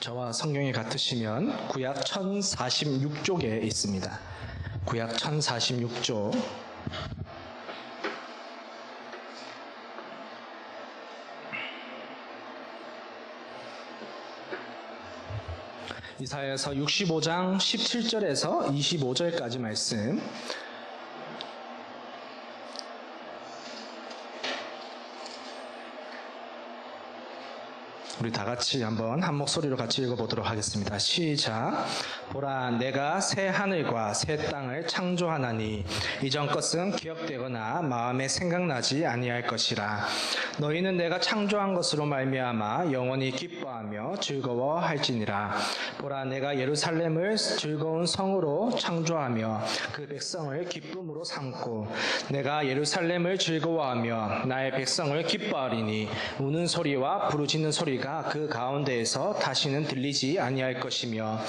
저와 성경이 같으시면 구약 1046쪽에 있습니다. 구약 1046쪽. 이사야서 65장 17절에서 25절까지 말씀. 우리 다 같이 한번 한 목소리로 같이 읽어보도록 하겠습니다. 시작. 보라, 내가 새 하늘과 새 땅을 창조하나니 이전 것은 기억되거나 마음에 생각나지 아니할 것이라. 너희는 내가 창조한 것으로 말미암아 영원히 기뻐하며 즐거워할지니라. 보라, 내가 예루살렘을 즐거운 성으로 창조하며 그 백성을 기쁨으로 삼고 내가 예루살렘을 즐거워하며 나의 백성을 기뻐하리니 우는 소리와 부르짖는 소리가 그 가운데에서 다시는 들리지 아니할 것이며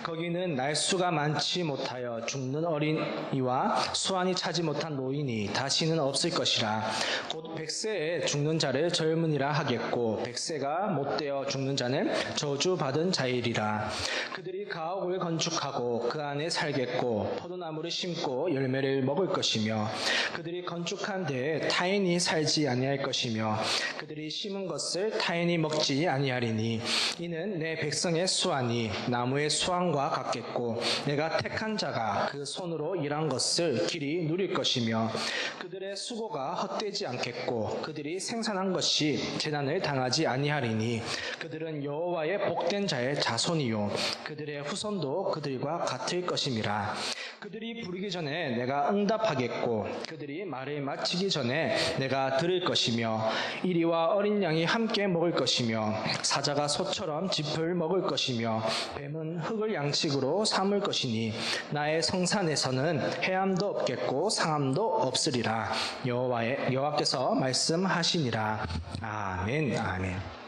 거기는 날수가 많지 못하여 죽는 어린이와 수완이 차지 못한 노인이 다시는 없을 것이라. 곧 100세에 죽는 자를 젊은이라 하겠고 100세가 못되어 죽는 자는 저주받은 자이리라. 그들이 가옥을 건축하고 그 안에 살겠고 포도나무를 심고 열매를 먹을 것이며 그들이 건축한 데에 타인이 살지 아니할 것이며 그들이 심은 것을 타인이 먹지 아니하리니 이는 내 백성의 수완이 나무의 수완과 같겠고 내가 택한 자가 그 손으로 일한 것을 길이 누릴 것이며 그들의 수고가 헛되지 않겠고 그들이 생산한 것이 재난을 당하지 아니하리니 그들은 여호와의 복된 자의 자손이요 그들의 후손도 그들과 같을 것임이라. 그들이 부르기 전에 내가 응답하겠고 그들이 말을 마치기 전에 내가 들을 것이며 이리와 어린 양이 함께 먹을 것이며 사자가 소처럼 짚을 먹을 것이며 뱀은 흙을 양식으로 삼을 것이니 나의 성산에서는 해함도 없겠고 상함도 없으리라. 여호와께서 말씀하시니라. 아멘. 아멘.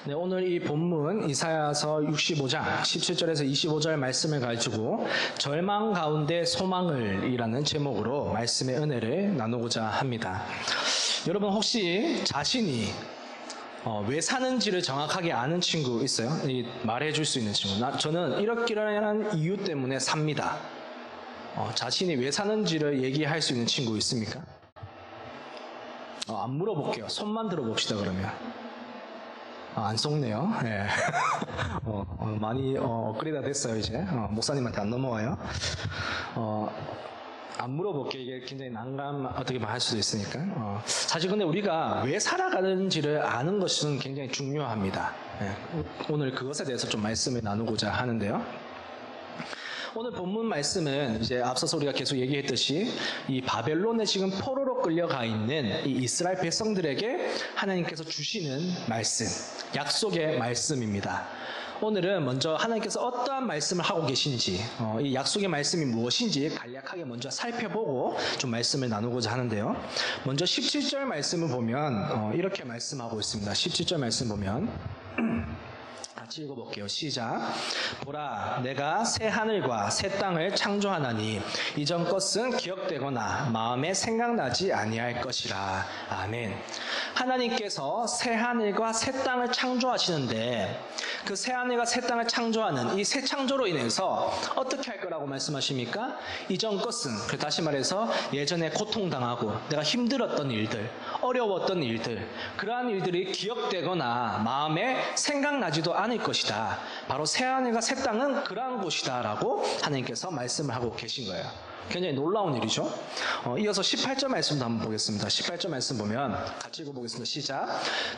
네, 오늘 이 본문 이사야서 65장 17절에서 25절 말씀을 가지고 절망 가운데 소망을 이라는 제목으로 말씀의 은혜를 나누고자 합니다. 여러분 혹시 자신이 왜 사는지를 정확하게 아는 친구 있어요? 말해줄 수 있는 친구. 저는 이렇게라는 이유 때문에 삽니다. 자신이 왜 사는지를 얘기할 수 있는 친구 있습니까? 안 물어볼게요. 손만 들어봅시다 그러면. 안 속네요. 예. 많이 업그레이드 됐어요 이제. 목사님한테 안 넘어와요. 안 물어볼게. 이게 굉장히 난감 어떻게 할 수도 있으니까. 사실 근데 우리가 왜 살아가는지를 아는 것은 굉장히 중요합니다. 예. 오늘 그것에 대해서 좀 말씀을 나누고자 하는데요. 오늘 본문 말씀은 이제 앞서서 우리가 계속 얘기했듯이 이 바벨론에 지금 포로로 끌려가 있는 이 이스라엘 백성들에게 하나님께서 주시는 말씀, 약속의 말씀입니다. 오늘은 먼저 하나님께서 어떠한 말씀을 하고 계신지, 이 약속의 말씀이 무엇인지 간략하게 먼저 살펴보고 좀 말씀을 나누고자 하는데요. 먼저 17절 말씀을 보면 이렇게 말씀하고 있습니다. 17절 말씀 보면 같이 읽어볼게요. 시작. 보라, 내가 새 하늘과 새 땅을 창조하나니 이전 것은 기억되거나 마음에 생각나지 아니할 것이라. 아멘. 하나님께서 새 하늘과 새 땅을 창조하시는데 그 새 하늘과 새 땅을 창조하는 이 새 창조로 인해서 어떻게 할 거라고 말씀하십니까? 이전 것은, 다시 말해서 예전에 고통당하고 내가 힘들었던 일들, 어려웠던 일들, 그러한 일들이 기억되거나 마음에 생각나지도 않을 것이다. 바로 새 하늘과 새 땅은 그러한 곳이다 라고 하나님께서 말씀을 하고 계신 거예요. 굉장히 놀라운 일이죠. 이어서 18절 말씀도 한번 보겠습니다. 18절 말씀 보면 같이 읽어보겠습니다. 시작.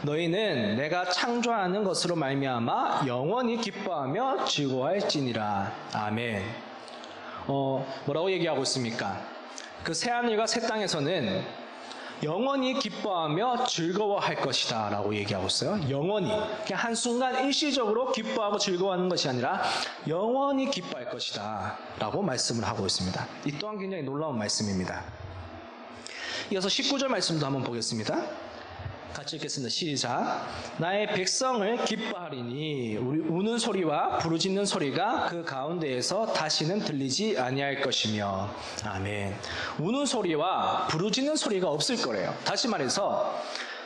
너희는 내가 창조하는 것으로 말미암아 영원히 기뻐하며 즐거워할지니라. 아멘. 뭐라고 얘기하고 있습니까? 그 새하늘과 새 땅에서는 영원히 기뻐하며 즐거워할 것이다 라고 얘기하고 있어요. 영원히. 그냥 한순간 일시적으로 기뻐하고 즐거워하는 것이 아니라 영원히 기뻐할 것이다 라고 말씀을 하고 있습니다. 이 또한 굉장히 놀라운 말씀입니다. 이어서 19절 말씀도 한번 보겠습니다. 같이 읽겠습니다. 시작. 나의 백성을 기뻐하리니 우는 소리와 부르짖는 소리가 그 가운데에서 다시는 들리지 아니할 것이며. 아멘. 우는 소리와 부르짖는 소리가 없을 거래요. 다시 말해서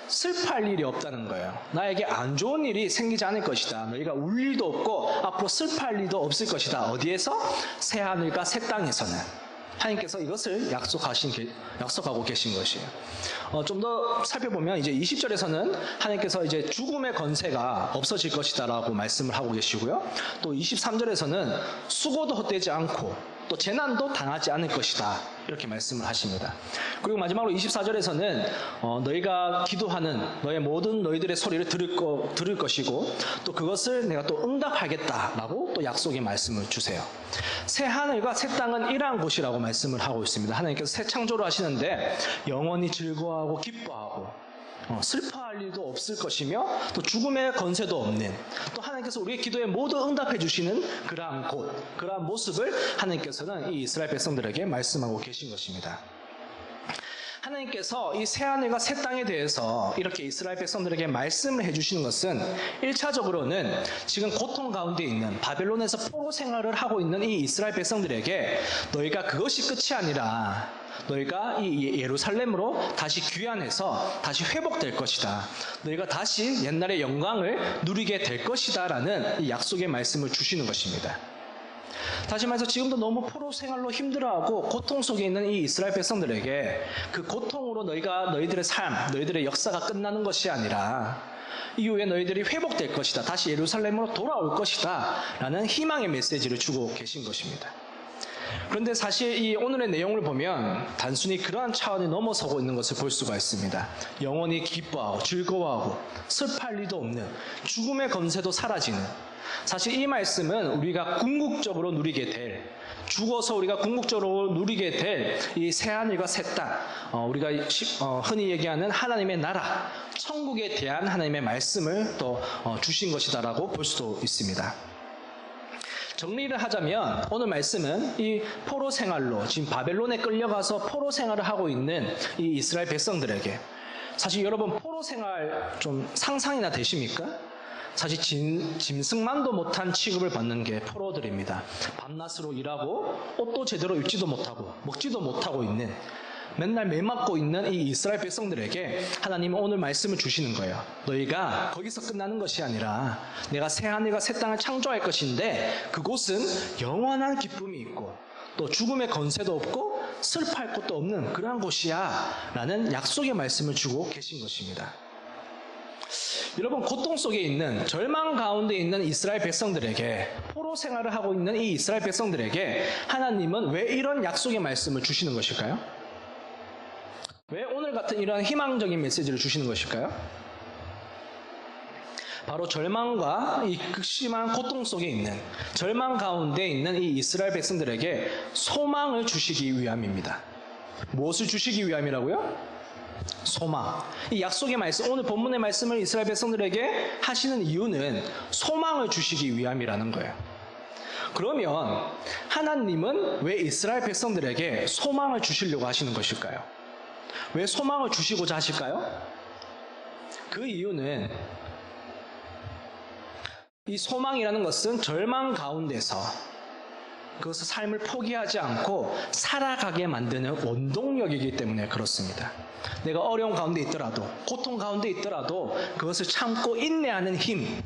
슬퍼할 일이 없다는 거예요. 나에게 안 좋은 일이 생기지 않을 것이다. 너희가 울 일도 없고 앞으로 슬퍼할 일도 없을 것이다. 어디에서? 새하늘과 새 땅에서는. 하나님께서 이것을 약속하고 계신 것이에요. 좀 더 살펴보면 이제 20절에서는 하나님께서 이제 죽음의 권세가 없어질 것이다라고 말씀을 하고 계시고요. 또 23절에서는 수고도 헛되지 않고 또 재난도 당하지 않을 것이다. 이렇게 말씀을 하십니다. 그리고 마지막으로 24절에서는 너희가 기도하는 너희들의 소리를 들을 것이고 또 그것을 내가 또 응답하겠다라고 또 약속의 말씀을 주세요. 새 하늘과 새 땅은 이러한 곳이라고 말씀을 하고 있습니다. 하나님께서 새 창조를 하시는데 영원히 즐거워하고 기뻐하고 슬퍼할 일도 없을 것이며 또 죽음의 권세도 없는 또 하나님께서 우리의 기도에 모두 응답해 주시는 그러한 곳, 그러한 모습을 하나님께서는 이 이스라엘 백성들에게 말씀하고 계신 것입니다. 하나님께서 이 새하늘과 새 땅에 대해서 이렇게 이스라엘 백성들에게 말씀을 해주시는 것은 1차적으로는 지금 고통 가운데 있는 바벨론에서 포로 생활을 하고 있는 이 이스라엘 백성들에게 너희가 그것이 끝이 아니라 너희가 이 예루살렘으로 다시 귀환해서 다시 회복될 것이다. 너희가 다시 옛날의 영광을 누리게 될 것이다 라는 이 약속의 말씀을 주시는 것입니다. 다시 말해서 지금도 너무 포로 생활로 힘들어하고 고통 속에 있는 이 이스라엘 백성들에게 그 고통으로 너희들의 삶, 너희들의 역사가 끝나는 것이 아니라 이후에 너희들이 회복될 것이다. 다시 예루살렘으로 돌아올 것이다. 라는 희망의 메시지를 주고 계신 것입니다. 그런데 사실 이 오늘의 내용을 보면 단순히 그러한 차원이 넘어서고 있는 것을 볼 수가 있습니다. 영원히 기뻐하고 즐거워하고 슬퍼할 일도 없는 죽음의 권세도 사라지는 사실 이 말씀은 우리가 궁극적으로 누리게 될 죽어서 우리가 궁극적으로 누리게 될 이 새하늘과 새 땅 우리가 흔히 얘기하는 하나님의 나라 천국에 대한 하나님의 말씀을 또 주신 것이다라고 볼 수도 있습니다. 정리를 하자면 오늘 말씀은 이 포로 생활로 지금 바벨론에 끌려가서 포로 생활을 하고 있는 이 이스라엘 백성들에게 사실 여러분 포로 생활 좀 상상이나 되십니까? 사실 짐승만도 못한 취급을 받는 게 포로들입니다. 밤낮으로 일하고 옷도 제대로 입지도 못하고 먹지도 못하고 있는 맨날 매 맞고 있는 이 이스라엘 백성들에게 하나님은 오늘 말씀을 주시는 거예요. 너희가 거기서 끝나는 것이 아니라 내가 새하늘과 새 땅을 창조할 것인데 그곳은 영원한 기쁨이 있고 또 죽음의 권세도 없고 슬퍼할 것도 없는 그러한 곳이야 라는 약속의 말씀을 주고 계신 것입니다. 여러분 고통 속에 있는 절망 가운데 있는 이스라엘 백성들에게 포로 생활을 하고 있는 이 이스라엘 백성들에게 하나님은 왜 이런 약속의 말씀을 주시는 것일까요? 왜 오늘 같은 이런 희망적인 메시지를 주시는 것일까요? 바로 절망과 이 극심한 고통 속에 있는 절망 가운데 있는 이 이스라엘 백성들에게 소망을 주시기 위함입니다. 무엇을 주시기 위함이라고요? 소망. 이 약속의 말씀, 오늘 본문의 말씀을 이스라엘 백성들에게 하시는 이유는 소망을 주시기 위함이라는 거예요. 그러면 하나님은 왜 이스라엘 백성들에게 소망을 주시려고 하시는 것일까요? 왜 소망을 주시고자 하실까요? 그 이유는 이 소망이라는 것은 절망 가운데서 그것을 삶을 포기하지 않고 살아가게 만드는 원동력이기 때문에 그렇습니다. 내가 어려운 가운데 있더라도 고통 가운데 있더라도 그것을 참고 인내하는 힘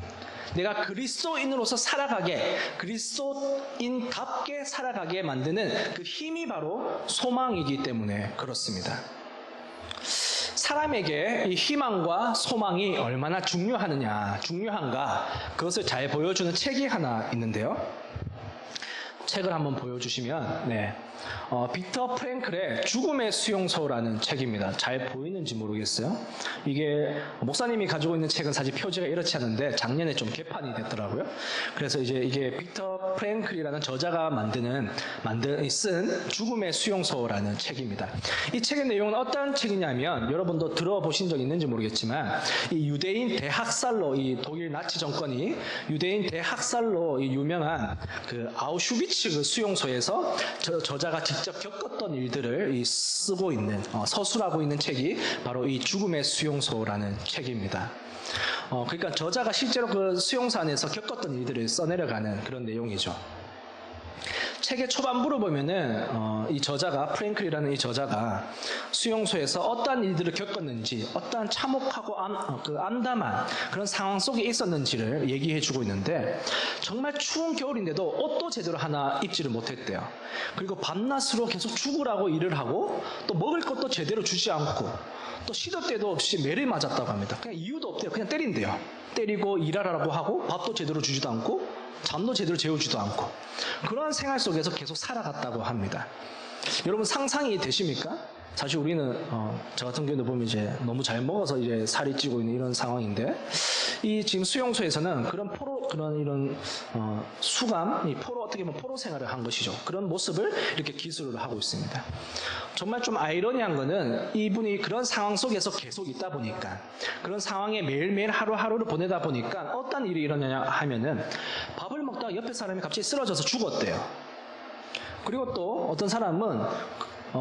내가 그리스도인으로서 살아가게 그리스도인답게 살아가게 만드는 그 힘이 바로 소망이기 때문에 그렇습니다. 사람에게 이 희망과 소망이 얼마나 중요한가 그것을 잘 보여주는 책이 하나 있는데요. 책을 한번 보여주시면 빅터 프랭클의 죽음의 수용소라는 책입니다. 잘 보이는지 모르겠어요. 이게 목사님이 가지고 있는 책은 사실 표지가 이렇지 않은데 작년에 좀 개판이 됐더라고요. 그래서 이제 이게 빅터 프랭클이라는 저자가 쓴 죽음의 수용소라는 책입니다. 이 책의 내용은 어떤 책이냐면 여러분도 들어보신 적 있는지 모르겠지만 이 유대인 대학살로 이 독일 나치 정권이 유대인 대학살로 이 유명한 그 아우슈비츠 그 수용소에서 저자가 직접 겪었던 일들을 쓰고 있는 서술하고 있는 책이 바로 이 죽음의 수용소라는 책입니다. 그러니까 저자가 실제로 그 수용소 안에서 겪었던 일들을 써내려가는 그런 내용이죠. 책의 초반부를 보면은 이 저자가 프랭클이라는 이 저자가 수용소에서 어떠한 일들을 겪었는지, 어떠한 참혹하고 암담한 그런 상황 속에 있었는지를 얘기해주고 있는데, 정말 추운 겨울인데도 옷도 제대로 하나 입지를 못했대요. 그리고 밤낮으로 계속 죽으라고 일을 하고, 또 먹을 것도 제대로 주지 않고, 또 시도 때도 없이 매를 맞았다고 합니다. 그냥 이유도 없대요. 그냥 때린대요. 때리고 일하라고 하고, 밥도 제대로 주지도 않고, 잠도 제대로 재우지도 않고, 그러한 생활 속에서 계속 살아갔다고 합니다. 여러분 상상이 되십니까? 사실 우리는 저 같은 경우도 보면 이제 너무 잘 먹어서 이제 살이 찌고 있는 이런 상황인데, 이 지금 수용소에서는 이런 수감, 이 포로, 어떻게 보면 포로 생활을 한 것이죠. 그런 모습을 이렇게 기술을 하고 있습니다. 정말 좀 아이러니한 거는 이분이 그런 상황 속에서 계속 있다 보니까, 그런 상황에 매일매일 하루하루를 보내다 보니까 어떤 일이 일어나냐 하면은, 밥을 먹다가 옆에 사람이 갑자기 쓰러져서 죽었대요. 그리고 또 어떤 사람은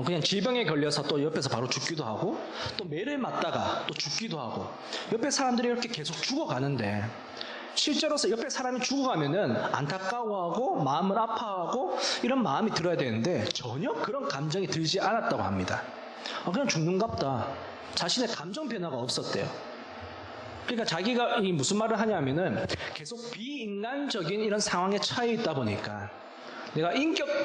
그냥 질병에 걸려서 또 옆에서 바로 죽기도 하고, 또 매를 맞다가 또 죽기도 하고, 옆에 사람들이 이렇게 계속 죽어가는데, 실제로서 옆에 사람이 죽어가면은 안타까워하고 마음을 아파하고 이런 마음이 들어야 되는데, 전혀 그런 감정이 들지 않았다고 합니다. 그냥 죽는갑다. 자신의 감정 변화가 없었대요. 그러니까 자기가 무슨 말을 하냐면은, 계속 비인간적인 이런 상황에 처해 있다 보니까, 내가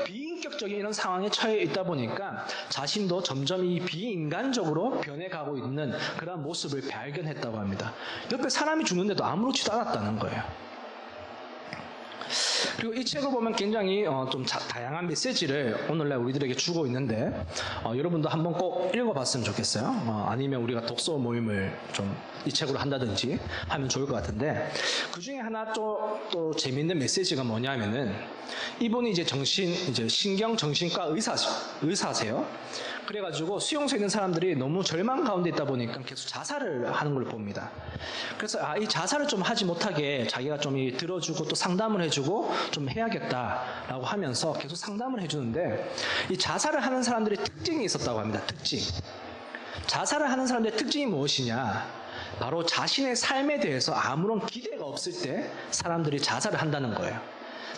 비인격적인 이런 상황에 처해 있다 보니까 자신도 점점 이 비인간적으로 변해가고 있는 그런 모습을 발견했다고 합니다. 옆에 사람이 죽는데도 아무렇지도 않았다는 거예요. 그리고 이 책을 보면 굉장히 좀 다양한 메시지를 오늘날 우리들에게 주고 있는데, 여러분도 한번 꼭 읽어봤으면 좋겠어요. 아니면 우리가 독서 모임을 좀 이 책으로 한다든지 하면 좋을 것 같은데, 그 중에 하나 또 재밌는 메시지가 뭐냐면은, 이분이 이제 신경정신과 의사세요. 그래가지고 수용소에 있는 사람들이 너무 절망 가운데 있다 보니까 계속 자살을 하는 걸 봅니다. 그래서 이 자살을 좀 하지 못하게 자기가 좀 들어주고 또 상담을 해주고 좀 해야겠다라고 하면서 계속 상담을 해주는데, 이 자살을 하는 사람들의 특징이 있었다고 합니다. 특징. 자살을 하는 사람들의 특징이 무엇이냐? 바로 자신의 삶에 대해서 아무런 기대가 없을 때 사람들이 자살을 한다는 거예요.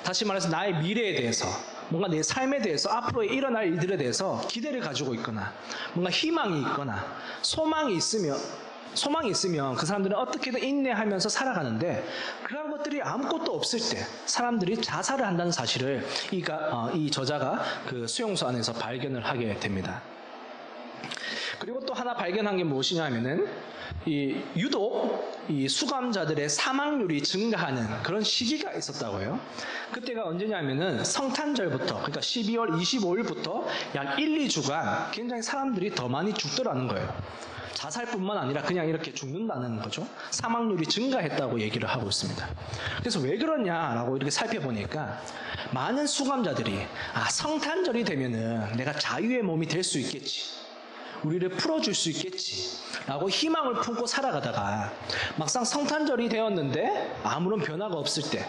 다시 말해서 나의 미래에 대해서, 뭔가 내 삶에 대해서, 앞으로 일어날 일들에 대해서 기대를 가지고 있거나, 뭔가 희망이 있거나, 소망이 있으면 그 사람들은 어떻게든 인내하면서 살아가는데, 그런 것들이 아무것도 없을 때 사람들이 자살을 한다는 사실을 이 저자가 그 수용소 안에서 발견을 하게 됩니다. 그리고 또 하나 발견한 게 무엇이냐면은, 유독 이 수감자들의 사망률이 증가하는 그런 시기가 있었다고 해요. 그때가 언제냐면은 성탄절부터, 그러니까 12월 25일부터 약 1, 2주간 굉장히 사람들이 더 많이 죽더라는 거예요. 자살뿐만 아니라 그냥 이렇게 죽는다는 거죠. 사망률이 증가했다고 얘기를 하고 있습니다. 그래서 왜 그러냐라고 이렇게 살펴보니까, 많은 수감자들이 성탄절이 되면은 내가 자유의 몸이 될 수 있겠지, 우리를 풀어줄 수 있겠지 라고 희망을 품고 살아가다가, 막상 성탄절이 되었는데 아무런 변화가 없을 때,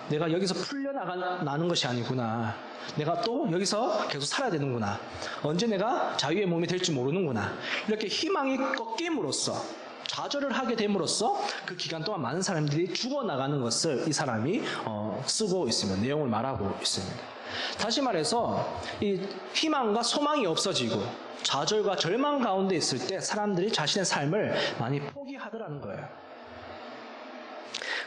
내가 여기서 풀려나는 것이 아니구나, 내가 또 여기서 계속 살아야 되는구나, 언제 내가 자유의 몸이 될지 모르는구나, 이렇게 희망이 꺾임으로써, 좌절을 하게 됨으로써 그 기간 동안 많은 사람들이 죽어나가는 것을 이 사람이 쓰고 있습니다. 내용을 말하고 있습니다. 다시 말해서 이 희망과 소망이 없어지고 좌절과 절망 가운데 있을 때 사람들이 자신의 삶을 많이 포기하더라는 거예요.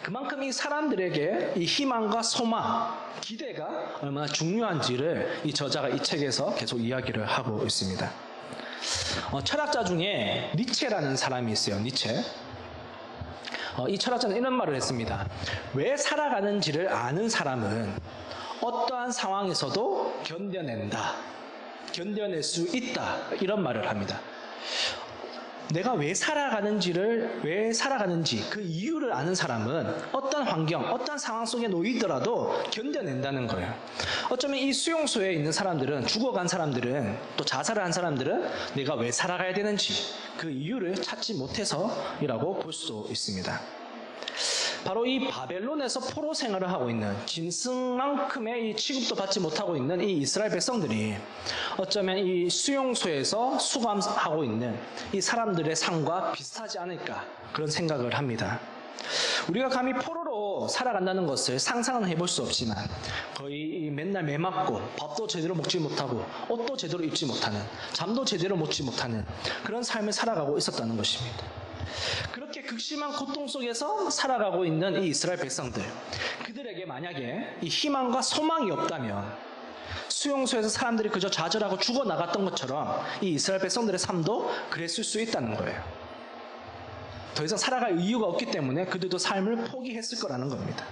그만큼 이 사람들에게 이 희망과 소망, 기대가 얼마나 중요한지를 이 저자가 이 책에서 계속 이야기를 하고 있습니다. 철학자 중에 니체라는 사람이 있어요. 니체. 이 철학자는 이런 말을 했습니다. 왜 살아가는지를 아는 사람은 어떠한 상황에서도 견뎌낼 수 있다, 이런 말을 합니다. 내가 왜 살아가는지 그 이유를 아는 사람은 어떤 환경, 어떤 상황 속에 놓이더라도 견뎌낸다는 거예요. 어쩌면 이 수용소에 있는 사람들은, 죽어간 사람들은, 또 자살을 한 사람들은 내가 왜 살아가야 되는지 그 이유를 찾지 못해서이라고 볼 수 있습니다. 바로 이 바벨론에서 포로 생활을 하고 있는, 짐승만큼의 이 취급도 받지 못하고 있는 이 이스라엘 백성들이 어쩌면 이 수용소에서 수감하고 있는 이 사람들의 삶과 비슷하지 않을까, 그런 생각을 합니다. 우리가 감히 포로로 살아간다는 것을 상상은 해볼 수 없지만 거의 맨날 매 맞고 밥도 제대로 먹지 못하고 옷도 제대로 입지 못하는, 잠도 제대로 먹지 못하는 그런 삶을 살아가고 있었다는 것입니다. 그렇게 극심한 고통 속에서 살아가고 있는 이 이스라엘 백성들, 그들에게 만약에 이 희망과 소망이 없다면 수용소에서 사람들이 그저 좌절하고 죽어나갔던 것처럼 이 이스라엘 백성들의 삶도 그랬을 수 있다는 거예요. 더 이상 살아갈 이유가 없기 때문에 그들도 삶을 포기했을 거라는 겁니다.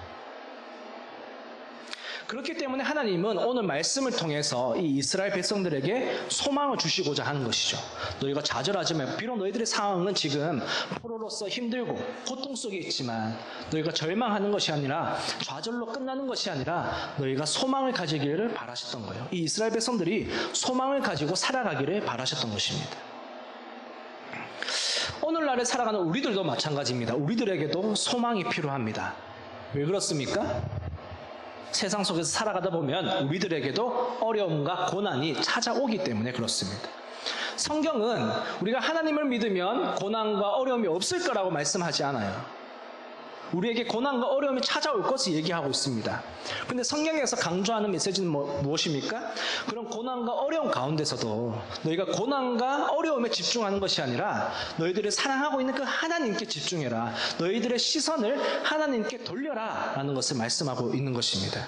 그렇기 때문에 하나님은 오늘 말씀을 통해서 이 이스라엘 백성들에게 소망을 주시고자 하는 것이죠. 너희가 좌절하지만, 비록 너희들의 상황은 지금 포로로서 힘들고 고통 속에 있지만 너희가 절망하는 것이 아니라, 좌절로 끝나는 것이 아니라 너희가 소망을 가지기를 바라셨던 거예요. 이 이스라엘 백성들이 소망을 가지고 살아가기를 바라셨던 것입니다. 오늘날에 살아가는 우리들도 마찬가지입니다. 우리들에게도 소망이 필요합니다. 왜 그렇습니까? 세상 속에서 살아가다 보면 우리들에게도 어려움과 고난이 찾아오기 때문에 그렇습니다. 성경은 우리가 하나님을 믿으면 고난과 어려움이 없을 거라고 말씀하지 않아요. 우리에게 고난과 어려움이 찾아올 것을 얘기하고 있습니다. 그런데 성경에서 강조하는 메시지는 무엇입니까? 그런 고난과 어려움 가운데서도 너희가 고난과 어려움에 집중하는 것이 아니라 너희들이 사랑하고 있는 그 하나님께 집중해라. 너희들의 시선을 하나님께 돌려라 라는 것을 말씀하고 있는 것입니다.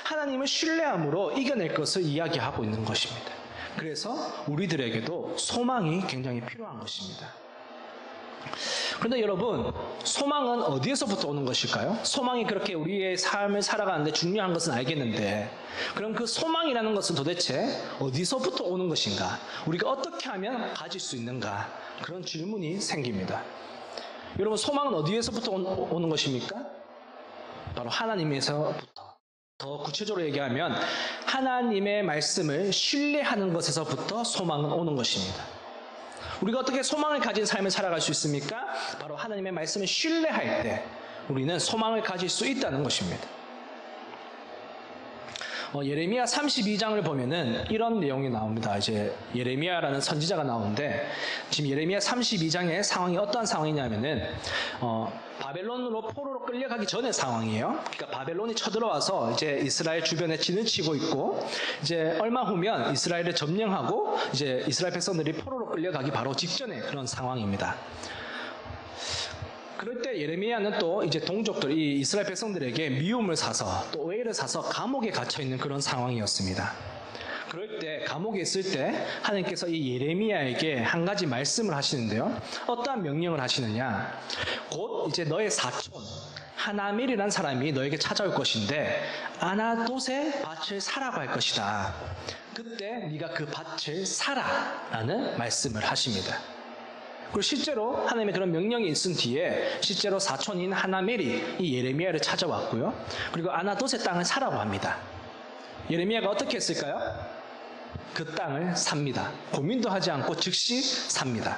하나님을 신뢰함으로 이겨낼 것을 이야기하고 있는 것입니다. 그래서 우리들에게도 소망이 굉장히 필요한 것입니다. 그런데 여러분, 소망은 어디에서부터 오는 것일까요? 소망이 그렇게 우리의 삶을 살아가는데 중요한 것은 알겠는데, 그럼 그 소망이라는 것은 도대체 어디서부터 오는 것인가? 우리가 어떻게 하면 가질 수 있는가? 그런 질문이 생깁니다. 여러분, 소망은 어디에서부터 오는 것입니까? 바로 하나님에서부터. 더 구체적으로 얘기하면 하나님의 말씀을 신뢰하는 것에서부터 소망은 오는 것입니다. 우리가 어떻게 소망을 가진 삶을 살아갈 수 있습니까? 바로 하나님의 말씀을 신뢰할 때 우리는 소망을 가질 수 있다는 것입니다. 예레미야 32장을 보면은 이런 내용이 나옵니다. 이제 예레미야라는 선지자가 나오는데, 지금 예레미야 32장의 상황이 어떠한 상황이냐면은 바벨론으로 포로로 끌려가기 전의 상황이에요. 그러니까 바벨론이 쳐들어와서 이제 이스라엘 주변에 진을 치고 있고, 이제 얼마 후면 이스라엘을 점령하고 이제 이스라엘 백성들이 포로로 끌려가기 바로 직전의 그런 상황입니다. 그럴 때 예레미야는 또 이제 동족들, 이 이스라엘 백성들에게 미움을 사서 또 오해를 사서 감옥에 갇혀 있는 그런 상황이었습니다. 그럴 때 감옥에 있을 때 하나님께서 이 예레미야에게 한 가지 말씀을 하시는데요. 어떠한 명령을 하시느냐? 곧 이제 너의 사촌 하나멜이라는 사람이 너에게 찾아올 것인데 아나돗의 밭을 사라고 할 것이다. 그때 네가 그 밭을 사라라는 말씀을 하십니다. 그리고 실제로 하나님의 그런 명령이 있은 뒤에 실제로 사촌인 하나멜이 이 예레미야를 찾아왔고요. 그리고 아나돗의 땅을 사라고 합니다. 예레미야가 어떻게 했을까요? 그 땅을 삽니다. 고민도 하지 않고 즉시 삽니다.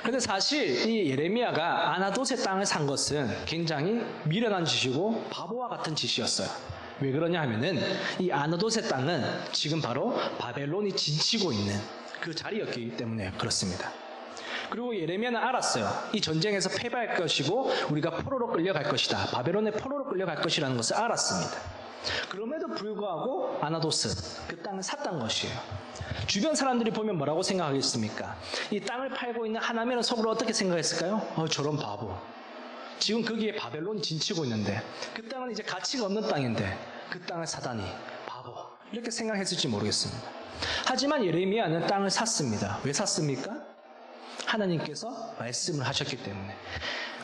그런데 사실 이 예레미야가 아나돗의 땅을 산 것은 굉장히 미련한 짓이고 바보와 같은 짓이었어요. 왜 그러냐 하면은 이 아나돗의 땅은 지금 바로 바벨론이 진치고 있는 그 자리였기 때문에 그렇습니다. 그리고 예레미야는 알았어요. 이 전쟁에서 패배할 것이고 우리가 포로로 끌려갈 것이다. 바벨론의 포로로 끌려갈 것이라는 것을 알았습니다. 그럼에도 불구하고 아나돗은 그 땅을 샀던 것이에요. 주변 사람들이 보면 뭐라고 생각하겠습니까? 이 땅을 팔고 있는 하나멜은 속으로 어떻게 생각했을까요? 저런 바보. 지금 거기에 바벨론이 진치고 있는데 그 땅은 이제 가치가 없는 땅인데 그 땅을 사다니 바보. 이렇게 생각했을지 모르겠습니다. 하지만 예레미야는 땅을 샀습니다. 왜 샀습니까? 하나님께서 말씀을 하셨기 때문에.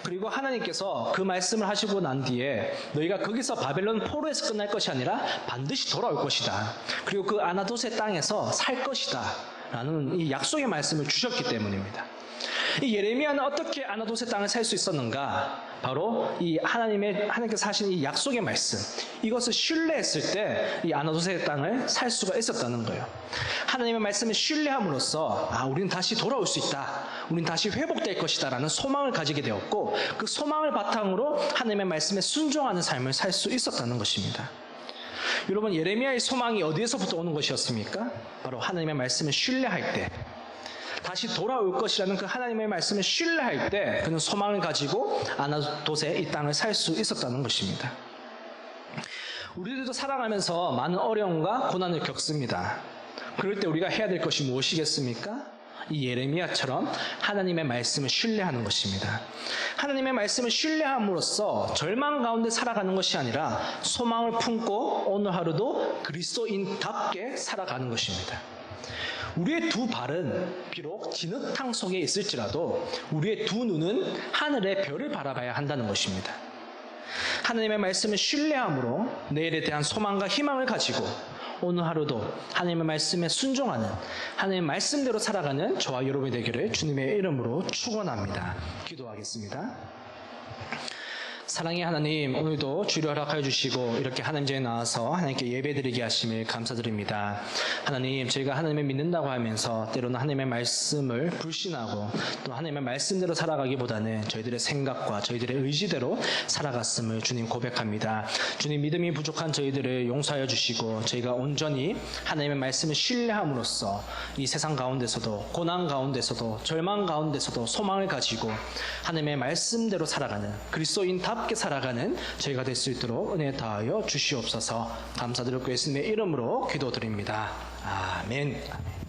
그리고 하나님께서 그 말씀을 하시고 난 뒤에 너희가 거기서 바벨론 포로에서 끝날 것이 아니라 반드시 돌아올 것이다. 그리고 그 아나돗의 땅에서 살 것이다. 라는 이 약속의 말씀을 주셨기 때문입니다. 이 예레미야는 어떻게 아나돗의 땅을 살 수 있었는가? 바로 이 하나님께서 하신 이 약속의 말씀, 이것을 신뢰했을 때 이 아나돗의 땅을 살 수가 있었다는 거예요. 하나님의 말씀을 신뢰함으로써 우리는 다시 돌아올 수 있다. 우리는 다시 회복될 것이다. 라는 소망을 가지게 되었고, 그 소망을 바탕으로 하나님의 말씀에 순종하는 삶을 살 수 있었다는 것입니다. 여러분, 예레미야의 소망이 어디에서부터 오는 것이었습니까? 바로 하나님의 말씀을 신뢰할 때. 다시 돌아올 것이라는 그 하나님의 말씀을 신뢰할 때 그는 소망을 가지고 아나돗에 이 땅을 살 수 있었다는 것입니다. 우리들도 살아가면서 많은 어려움과 고난을 겪습니다. 그럴 때 우리가 해야 될 것이 무엇이겠습니까? 이 예레미야처럼 하나님의 말씀을 신뢰하는 것입니다. 하나님의 말씀을 신뢰함으로써 절망 가운데 살아가는 것이 아니라 소망을 품고 오늘 하루도 그리스도인답게 살아가는 것입니다. 우리의 두 발은 비록 진흙탕 속에 있을지라도 우리의 두 눈은 하늘의 별을 바라봐야 한다는 것입니다. 하나님의 말씀을 신뢰함으로 내일에 대한 소망과 희망을 가지고 오늘 하루도 하나님의 말씀에 순종하는 하나님의 말씀대로 살아가는 저와 여러분이 되기를 주님의 이름으로 축원합니다. 기도하겠습니다. 사랑의 하나님, 오늘도 주를 허락하여 주시고 이렇게 하나님 전에 나와서 하나님께 예배드리게 하심을 감사드립니다. 하나님, 저희가 하나님을 믿는다고 하면서 때로는 하나님의 말씀을 불신하고 또 하나님의 말씀대로 살아가기보다는 저희들의 생각과 저희들의 의지대로 살아갔음을 주님 고백합니다. 주님, 믿음이 부족한 저희들을 용서하여 주시고 저희가 온전히 하나님의 말씀을 신뢰함으로써 이 세상 가운데서도 고난 가운데서도 절망 가운데서도 소망을 가지고 하나님의 말씀대로 살아가는 그리스도인답게 살아가는 저희가 될 수 있도록 은혜 다하여 주시옵소서. 감사드리고 예수님의 이름으로 기도드립니다. 아멘.